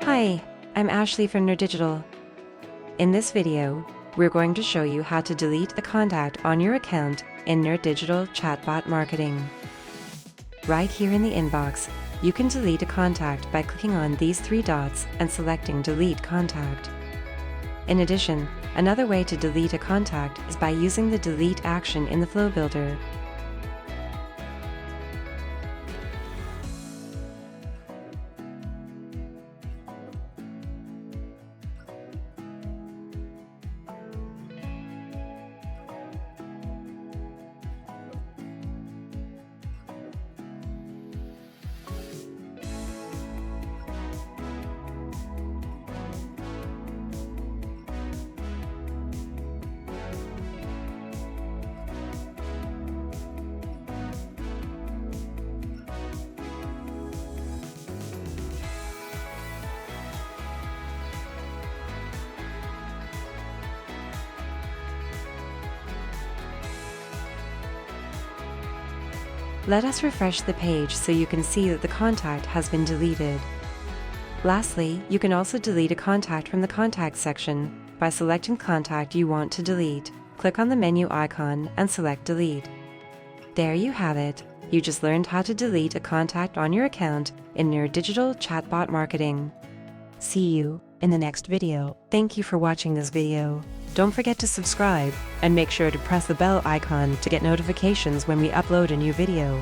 Hi, I'm Ashley from nerDigital. In this video, we're going to show you how to delete a contact on your account in nerDigital Chatbot Marketing. Right here in the inbox, you can delete a contact by clicking on these three dots and selecting Delete Contact. In addition, another way to delete a contact is by using the delete action in the Flow Builder. Let us refresh the page so you can see that the contact has been deleted. Lastly, you can also delete a contact from the Contact section by selecting the contact you want to delete. Click on the menu icon and select Delete. There you have it. You just learned how to delete a contact on your account in nerDigital Chatbot Marketing. See you in the next video. Thank you for watching this video. Don't forget to subscribe and make sure to press the bell icon to get notifications when we upload a new video.